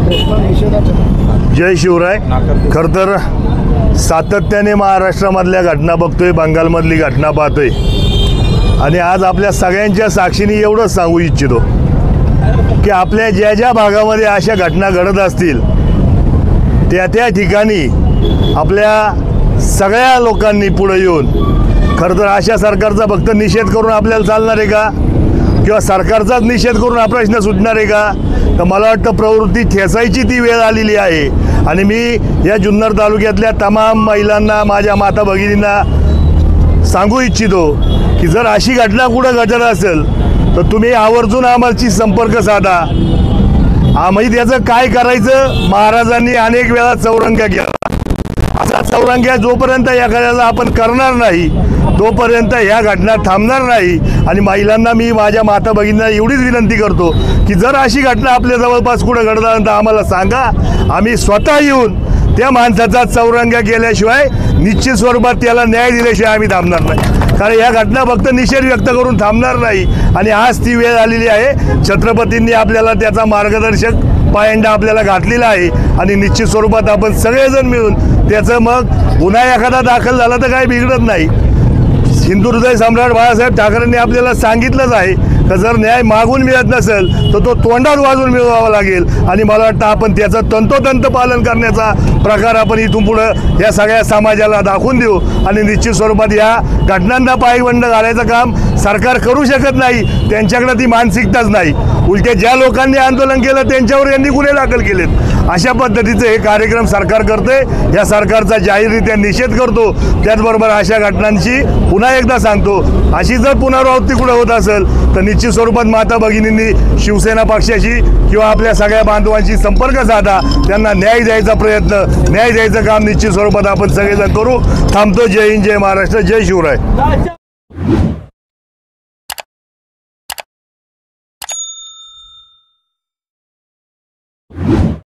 जय शिवराय। खरं तर सातत्याने महाराष्ट्रामधल्या घटना बघतोय, बंगालमधली घटना पाहतोय आणि आज आपल्या सगळ्यांच्या साक्षीने एवढंच सांगू इच्छितो की आपल्या ज्या ज्या भागामध्ये अशा घटना घडत असतील त्या त्या ठिकाणी आपल्या सगळ्या लोकांनी पुढे येऊन खरं तर अशा सरकारचा फक्त निषेध करून आपल्याला चालणार आहे का, किंवा सरकारचाच निषेध करून हा प्रश्न सुटणार आहे का? तर मला वाटतं प्रवृत्ती ठेचायची ती वेळ आलेली आहे आणि मी या जुन्नर तालुक्यातल्या तमाम महिलांना, माझ्या माता भगिनींना सांगू इच्छितो की जर अशी घटना कुठं घडत असेल तर तुम्ही आवर्जून आम्हाशी संपर्क साधा। आम्ही त्याचं काय करायचं, महाराजांनी अनेक वेळा चौरंग्या केला, असा चौरंग्या जोपर्यंत एखाद्याला आपण करणार नाही तोपर्यंत ह्या घटना थांबणार नाही। आणि महिलांना मी, माझ्या माता भगिनींना एवढीच विनंती करतो की जर अशी घटना आपल्या जवळपास कुठं घडत असेल तर आम्हाला सांगा, आम्ही स्वतः येऊन त्या माणसाचा चौरंग्या केल्याशिवाय, निश्चित स्वरूपात त्याला न्याय दिल्याशिवाय आम्ही थांबणार नाही। कारण या घटना फक्त निषेध व्यक्त करून थांबणार नाही आणि आज ती वेळ आलेली आहे। छत्रपतींनी आपल्याला त्याचा मार्गदर्शक पायंडा आपल्याला घातलेला आहे आणि निश्चित स्वरूपात आपण सगळेजण मिळून त्याचं मग गुन्हा एखादा दाखल झाला तर काही बिघडत नाही। हिंदू हृदय सम्राट बाळासाहेब ठाकरेंनी आपल्याला सांगितलंच आहे की जर न्याय मागून मिळत नसेल तर तो तोंडात वाजून मिळवावा लागेल आणि मला वाटतं आपण त्याचं तंतोतंत पालन करण्याचा प्रकार आपण इथून पुढं या सगळ्या समाजाला दाखवून देऊ आणि निश्चित स्वरूपात या घटनांना पायबंद घालायचं काम सरकार करू शकत नाही, त्यांच्याकडे ती मानसिकताच नाही। उलटे ज्या लोकांनी आंदोलन केलं त्यांच्यावर यांनी गुन्हे दाखल केलेत। अशा पद्धतीचे हे कार्यक्रम सरकार करते, या सरकारचा जाहीररित्या निषेध करतो। त्याचबरोबर अशा घटनांची पुन्हा एकदा सांगतो, अशी जर पुनरावृत्ती कुठे होत असेल तर निश्चित स्वरूपात माता भगिनींनी शिवसेना पक्षाशी किंवा आपल्या सगळ्या बांधवांशी संपर्क साधा, त्यांना न्याय द्यायचा प्रयत्न, न्याय द्यायचं काम निश्चित स्वरूपात आपण सगळेजण करू। थांबतो। जय हिंद, जय महाराष्ट्र, जय शिवराय।